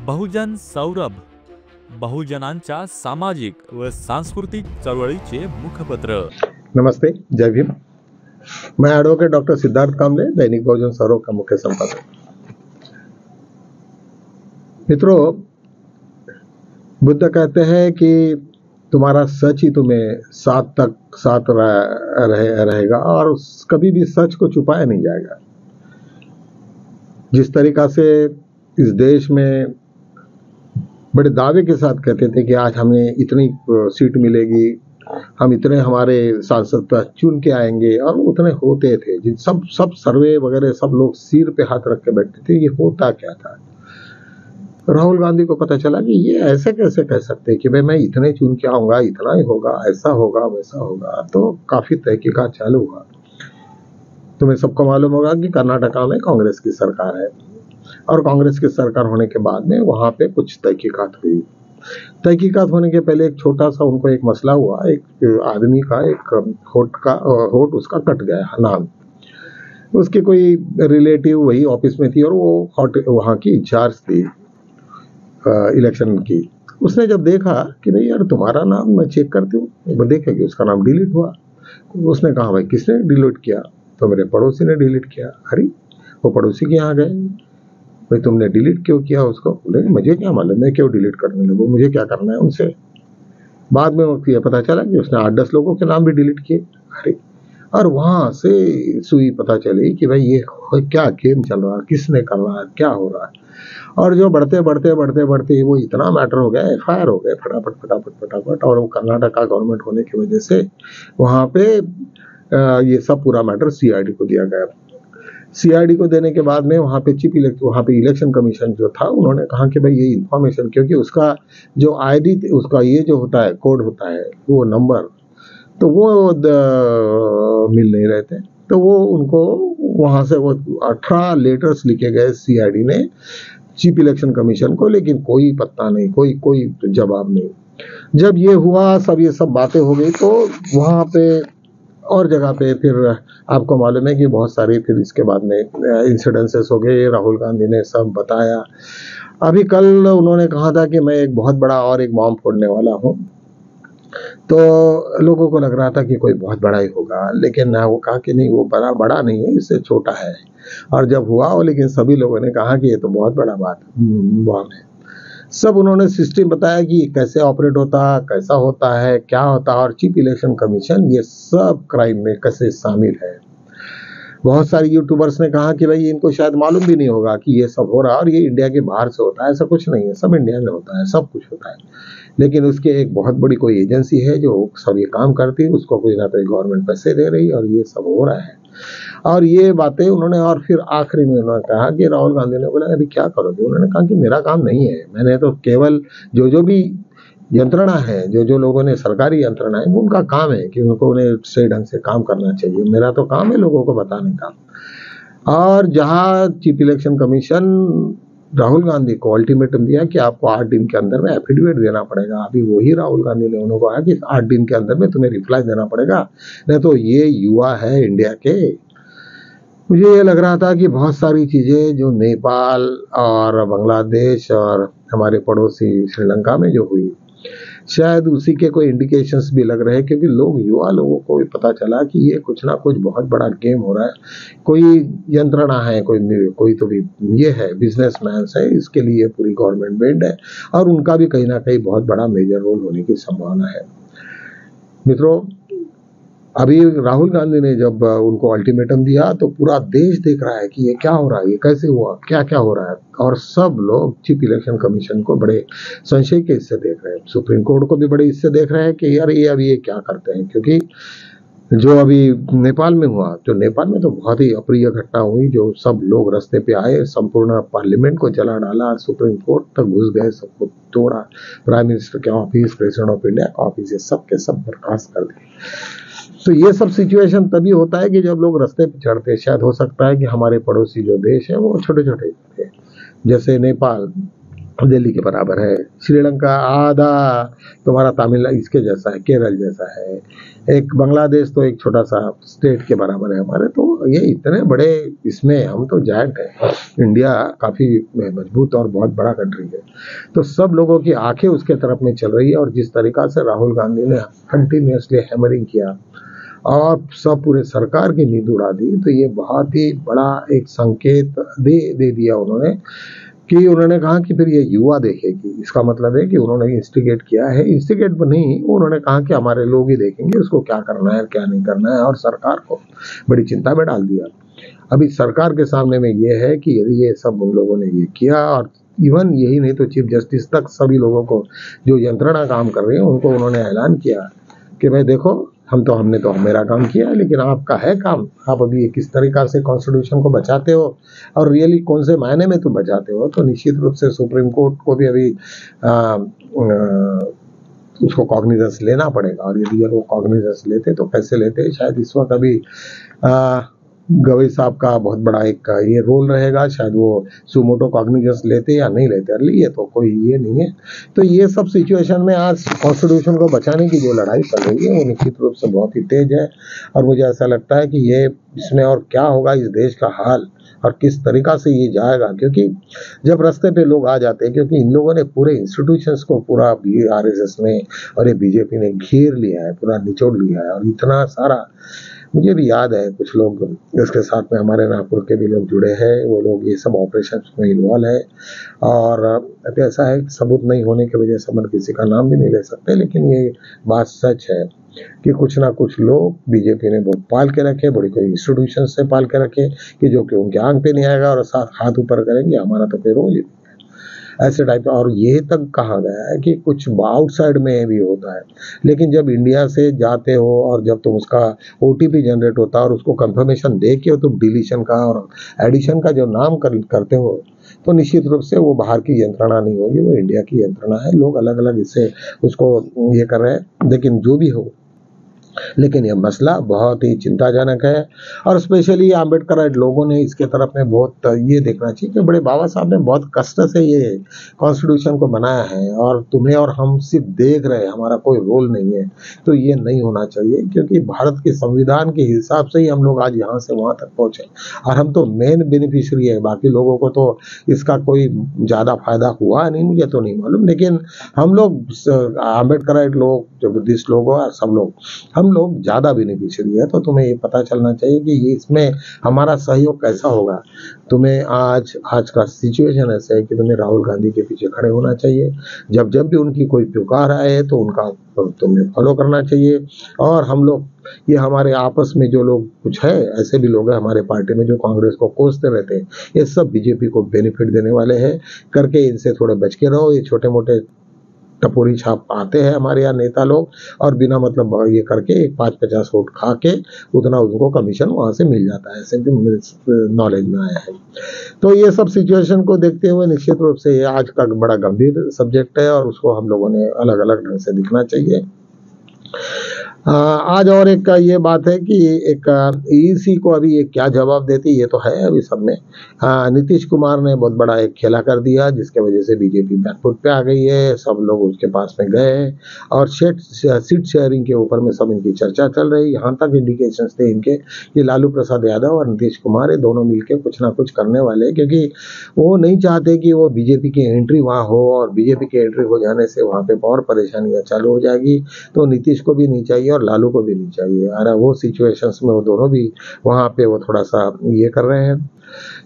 बहुजन सौरभ, बहुजनांच्या सामाजिक व सांस्कृतिक चळवळीचे मुखपत्र। नमस्ते, जय भीम। मैं एडवोकेट डॉक्टर सिद्धार्थ कामले, दैनिक बहुजन सौरभ का मुख्य संपादक। मित्रों, बुद्ध कहते हैं कि तुम्हारा सच ही तुम्हें साथ रहेगा और कभी भी सच को छुपाया नहीं जाएगा। जिस तरीका से इस देश में बड़े दावे के साथ कहते थे कि आज हमें इतनी सीट मिलेगी, हम इतने हमारे सांसद चुन के आएंगे, और उतने होते थे। जिन सब सर्वे वगैरह सब लोग सिर पे हाथ रख के बैठते थे। ये होता क्या था? राहुल गांधी को पता चला कि ये ऐसे कैसे कह सकते हैं कि भाई मैं इतने चुन के आऊंगा, इतना ही होगा, ऐसा होगा वैसा होगा। तो काफी तहकीकात चालू हुआ। तुम्हें सबको मालूम होगा कि कर्नाटका में कांग्रेस की सरकार है, और कांग्रेस की सरकार होने के बाद में वहां पे कुछ तहकीकात हुई। तहकीकात होने के पहले एक छोटा सा उनको एक मसला हुआ। एक आदमी का एक होठ उसका कट गया, नाम। उसकी कोई रिलेटिव वही ऑफिस में थी और वो वहां की इंचार्ज थी इलेक्शन की। उसने जब देखा कि भाई यार तुम्हारा नाम मैं चेक करती हूँ, देखा कि उसका नाम डिलीट हुआ। उसने कहा भाई किसने डिलीट किया? तो मेरे पड़ोसी ने डिलीट किया। अरे वो पड़ोसी के यहाँ गए, भाई तुमने डिलीट क्यों किया उसको? बोले मुझे क्या मालूम, मैं क्यों डिलीट करने लगूं, मुझे क्या करना है उनसे। बाद में ये पता चला कि उसने 8-10 लोगों के नाम भी डिलीट किए। अरे, और वहां से सुई पता चली कि भाई ये क्या गेम चल रहा है, किसने कर रहा है, क्या हो रहा है। और जो बढ़ते वो इतना मैटर हो गया, FIR हो गए फटाफट। और वो कर्नाटका गवर्नमेंट होने की वजह से वहां पे ये सब पूरा मैटर CID को दिया गया। CID को देने के बाद में वहाँ पे वहाँ पे इलेक्शन कमीशन जो था, उन्होंने कहा कि भाई ये इंफॉर्मेशन, क्योंकि उसका जो ID उसका ये जो होता है कोड होता है, वो नंबर, तो वो मिल नहीं रहे थे। तो वो उनको वहाँ से वो 18 लेटर्स लिखे गए CID ने चीफ इलेक्शन कमीशन को, लेकिन कोई पत्ता नहीं, कोई जवाब नहीं। जब ये हुआ, ये सब बातें हो गई, तो वहाँ पे और जगह पे फिर आपको मालूम है कि बहुत सारी फिर इसके बाद में इंसिडेंसेस हो गए। राहुल गांधी ने सब बताया। अभी कल उन्होंने कहा था कि मैं एक बहुत बड़ा और एक बॉम्ब फोड़ने वाला हूँ। तो लोगों को लग रहा था कि कोई बहुत बड़ा ही होगा, लेकिन वो कहा कि नहीं, वो बड़ा नहीं है, इससे छोटा है। और जब हुआ वो, लेकिन सभी लोगों ने कहा कि ये तो बहुत बड़ा बॉम्ब है। सब उन्होंने सिस्टम बताया कि कैसे ऑपरेट होता, कैसा होता है, क्या होता है, और चीफ इलेक्शन कमीशन ये सब क्राइम में कैसे शामिल है। बहुत सारे यूट्यूबर्स ने कहा कि भाई इनको शायद मालूम भी नहीं होगा कि ये सब हो रहा है और ये इंडिया के बाहर से होता है। ऐसा कुछ नहीं है, सब इंडिया में होता है, सब कुछ होता है। लेकिन उसके एक बहुत बड़ी कोई एजेंसी है जो सब ये काम करती है, उसको कोई ना कोई गवर्नमेंट पैसे दे रही है, और ये सब हो रहा है। और ये बातें उन्होंने, और फिर आखिरी में उन्होंने कहा कि राहुल गांधी ने बोला अभी क्या करोगे? उन्होंने कहा कि मेरा काम नहीं है, मैंने तो केवल जो भी यंत्रणा है, जो लोगों ने सरकारी यंत्रणा है, उनका काम है कि उन्हें सही ढंग से काम करना चाहिए। मेरा तो काम है लोगों को बताने का। और जहां chief election commission Rahul Gandhi को अल्टीमेटम दिया कि आपको 8 दिन के अंदर में एफिडेविट देना पड़ेगा, अभी वही राहुल गांधी ने उन्होंने कहा कि 8 दिन के अंदर में तुम्हें रिप्लाई देना पड़ेगा, नहीं तो ये युवा है इंडिया के। मुझे ये लग रहा था कि बहुत सारी चीजें जो नेपाल और बांग्लादेश और हमारे पड़ोसी श्रीलंका में जो हुई, शायद उसी के कोई इंडिकेशंस भी लग रहे हैं, क्योंकि युवा लोगों को भी पता चला कि ये कुछ ना कुछ बहुत बड़ा गेम हो रहा है। कोई यंत्रणा है, कोई तो भी ये है, बिजनेसमैन है, इसके लिए पूरी गवर्नमेंट बेड है, और उनका भी कहीं ना कहीं बहुत बड़ा मेजर रोल होने की संभावना है। मित्रों, अभी राहुल गांधी ने जब उनको अल्टीमेटम दिया तो पूरा देश देख रहा है कि ये क्या हो रहा है, ये कैसे हुआ, क्या क्या हो रहा है। और सब लोग चीफ इलेक्शन कमीशन को बड़े संशय के इससे देख रहे हैं, सुप्रीम कोर्ट को भी बड़े इससे देख रहे हैं कि यार ये अभी ये क्या करते हैं। क्योंकि जो अभी नेपाल में हुआ, तो नेपाल में तो बहुत ही अप्रिय घटना हुई, जो सब लोग रास्ते पे आए, संपूर्ण पार्लियामेंट को जला डाला, सुप्रीम कोर्ट तक घुस गए, सबको तोड़ा, प्राइम मिनिस्टर के ऑफिस, प्रेसिडेंट ऑफ इंडिया का ऑफिस, ये सब के सब बर्खास्त कर दिए। तो ये सब सिचुएशन तभी होता है कि जब लोग रास्ते पे चढ़ते। शायद हो सकता है कि हमारे पड़ोसी जो देश है वो छोटे छोटे थे, जैसे नेपाल, दिल्ली के बराबर है। श्रीलंका आधा तुम्हारा तमिलनाडु इसके जैसा है, केरल जैसा है। एक बांग्लादेश तो एक छोटा सा स्टेट के बराबर है हमारे। तो ये इतने बड़े, इसमें हम तो जायंट है। इंडिया काफी मजबूत और बहुत बड़ा कंट्री है। तो सब लोगों की आंखें उसके तरफ में चल रही है। और जिस तरीका से राहुल गांधी ने कंटिन्यूसली हैमरिंग किया और सब पूरे सरकार की नींद उड़ा दी, तो ये बहुत ही बड़ा एक संकेत दे दिया उन्होंने, कि उन्होंने कहा कि फिर ये युवा देखेगी। इसका मतलब है कि उन्होंने इंस्टिगेट किया है, इंस्टिगेट नहीं, उन्होंने कहा कि हमारे लोग ही देखेंगे उसको क्या करना है क्या नहीं करना है, और सरकार को बड़ी चिंता में डाल दिया। अभी सरकार के सामने में ये है कि यदि ये सब उन लोगों ने ये किया, और इवन यही नहीं तो चीफ जस्टिस तक सभी लोगों को जो यंत्रणा काम कर रही है उनको उन्होंने ऐलान किया कि भाई देखो, हमने तो मेरा काम किया है, लेकिन आपका है काम, आप अभी किस तरीका से कॉन्स्टिट्यूशन को बचाते हो और रियली कौन से मायने में तुम बचाते हो। तो निश्चित रूप से सुप्रीम कोर्ट को भी अभी उसको कॉग्निजेंस लेना पड़ेगा। और यदि वो कॉग्निजेंस लेते तो कैसे लेते, शायद इस वक्त अभी गवई साहब का बहुत बड़ा एक ये रोल रहेगा, शायद वो सुमोटो कॉग्निजेंस लेते या नहीं लेते, अर्ली ये तो कोई ये नहीं है। तो ये सब सिचुएशन में आज कॉन्स्टिट्यूशन को बचाने की जो लड़ाई चल रही है वो निश्चित रूप से बहुत ही तेज है। और मुझे ऐसा लगता है कि ये इसमें और क्या होगा इस देश का हाल और किस तरीका से ये जाएगा, क्योंकि जब रास्ते पे लोग आ जाते हैं, क्योंकि इन लोगों ने पूरे इंस्टीट्यूशंस को पूरा आरएसएस ने और ये बीजेपी ने घेर लिया है, पूरा निचोड़ लिया है। और इतना सारा, मुझे भी याद है कुछ लोग इसके साथ में हमारे नागपुर के भी लोग जुड़े हैं, वो लोग ये सब ऑपरेशन में इन्वॉल्व है। और ऐसा है सबूत नहीं होने की वजह से हम किसी का नाम भी नहीं ले सकते, लेकिन ये बात सच है कि कुछ ना कुछ लोग बीजेपी ने बहुत पाल के रखे, बड़ी कोई इंस्टीट्यूशन से पाल के रखे कि जो कि उनके आंख पे नहीं आएगा और साथ हाथ ऊपर करेंगे, हमारा तो कोई रोल ही नहीं है ऐसे टाइप। और ये तक कहा गया है कि कुछ आउटसाइड में भी होता है, लेकिन जब इंडिया से जाते हो और जब तुम उसका ओटीपी जनरेट होता है और उसको कंफर्मेशन दे के तुम डिलीशन का और एडिशन का जो नाम करते हो, तो निश्चित रूप से वो बाहर की यंत्रणा नहीं होगी, वो इंडिया की यंत्रणा है। लोग अलग अलग इससे उसको ये कर रहे हैं, लेकिन जो भी हो, लेकिन यह मसला बहुत ही चिंताजनक है। और स्पेशली आम्बेडकर लोगों ने इसके तरफ में बहुत ये देखना चाहिए कि बड़े बाबा साहब ने बहुत कष्ट से ये कॉन्स्टिट्यूशन को बनाया है और तुम्हें और हम सिर्फ देख रहे हैं, हमारा कोई रोल नहीं है। तो ये नहीं होना चाहिए, क्योंकि भारत के संविधान के हिसाब से ही हम लोग आज यहाँ से वहाँ तक पहुँचे और हम तो मेन बेनिफिशियरी है। बाकी लोगों को तो इसका कोई ज़्यादा फायदा हुआ नहीं, मुझे तो नहीं मालूम, लेकिन हम लोग आम्बेडकर लोग, जो बुद्धिस्ट लोग और सब लोग, हम लोग ज़्यादा बेनिफिशियरी है। तो तुम्हें ये पता चलना चाहिए कि ये इसमें हमारा सहयोग कैसा होगा। तुम्हें आज का सिचुएशन ऐसा है कि तुम्हें राहुल गांधी के पीछे खड़े होना चाहिए। जब जब भी उनकी कोई पुकार आए तो उनका तुम्हें फॉलो करना चाहिए। और हम लोग ये हमारे आपस में जो लोग कुछ है, ऐसे भी लोग हैं हमारे पार्टी में जो कांग्रेस को कोसते रहते हैं, ये सब बीजेपी को बेनिफिट देने वाले हैं करके इनसे थोड़े बच के रहो। ये छोटे मोटे टपोरी छाप आते हैं हमारे यहाँ नेता लोग और बिना मतलब ये करके 5-50 वोट खा के उतना उनको कमीशन वहां से मिल जाता है, ऐसे भी नॉलेज में आया है। तो ये सब सिचुएशन को देखते हुए निश्चित रूप से ये आज का बड़ा गंभीर सब्जेक्ट है और उसको हम लोगों ने अलग अलग ढंग से दिखना चाहिए। आज और एक ये बात है कि एक ईसी को अभी ये क्या जवाब देती ये तो है अभी सब में। नीतीश कुमार ने बहुत बड़ा एक खेला कर दिया जिसके वजह से बीजेपी बैकफुट पे आ गई है। सब लोग उसके पास में गए और सीट शेयरिंग के ऊपर में सब इनकी चर्चा चल रही। यहाँ तक इंडिकेशन थे इनके कि लालू प्रसाद यादव और नीतीश कुमार ये दोनों मिलकर कुछ ना कुछ करने वाले, क्योंकि वो नहीं चाहते कि वो बीजेपी की एंट्री वहाँ हो और बीजेपी की एंट्री हो जाने से वहाँ पे और परेशानियां चालू हो जाएगी। तो नीतीश को भी नहीं चाहिए और लालू को भी नहीं चाहिए। अरे वो सिचुएशंस में वो दोनों भी वहाँ पे वो थोड़ा सा ये कर रहे हैं।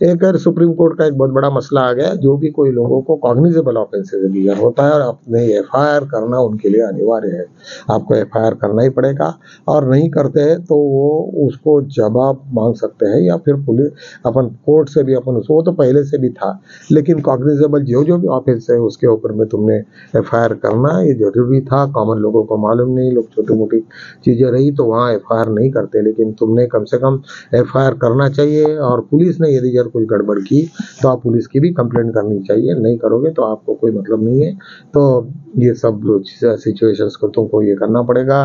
एक सुप्रीम कोर्ट का एक बहुत बड़ा मसला आ गया, जो भी कोई लोगों को कॉग्निजेबल ऑफेंसेस अगर होता है और अपने एफआईआर करना उनके लिए अनिवार्य है। आपको एफआईआर करना ही पड़ेगा और नहीं करते हैं तो वो उसको जवाब मांग सकते हैं या फिर पुलिस अपन कोर्ट से भी अपन उसको, वो तो पहले से भी था, लेकिन कॉग्निजेबल जो भी ऑफेंस है उसके ऊपर में तुमने एफआईआर करना ये जरूरी था। कॉमन लोगों को मालूम नहीं, लोग छोटी मोटी चीजें रही तो वहाँ एफआईआर नहीं करते, लेकिन तुमने कम से कम एफआईआर करना चाहिए। और पुलिस ने यदि यार कुछ गड़बड़ की तो आप पुलिस की भी कंप्लेंट करनी चाहिए, नहीं करोगे तो आपको कोई मतलब नहीं है। तो ये सब सिचुएशंस को तुमको ये करना पड़ेगा।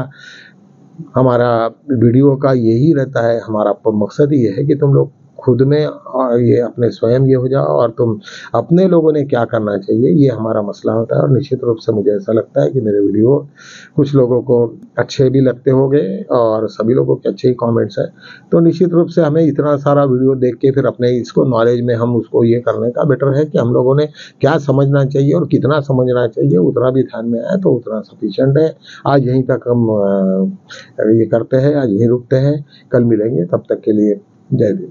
हमारा वीडियो का यही रहता है, हमारा मकसद ये है कि तुम लोग खुद में ये अपने स्वयं ये हो जाओ और तुम अपने लोगों ने क्या करना चाहिए, ये हमारा मसला होता है। और निश्चित रूप से मुझे ऐसा लगता है कि मेरे वीडियो कुछ लोगों को अच्छे भी लगते होंगे और सभी लोगों के अच्छे ही कमेंट्स हैं। तो निश्चित रूप से हमें इतना सारा वीडियो देख के फिर अपने इसको नॉलेज में हम उसको ये करने का बेटर है कि हम लोगों ने क्या समझना चाहिए और कितना समझना चाहिए, उतना भी ध्यान में आए तो उतना सफिशिएंट है। आज यहीं तक हम ये करते हैं, आज यहीं रुकते हैं, कल मिलेंगे, तब तक के लिए जय हिंद।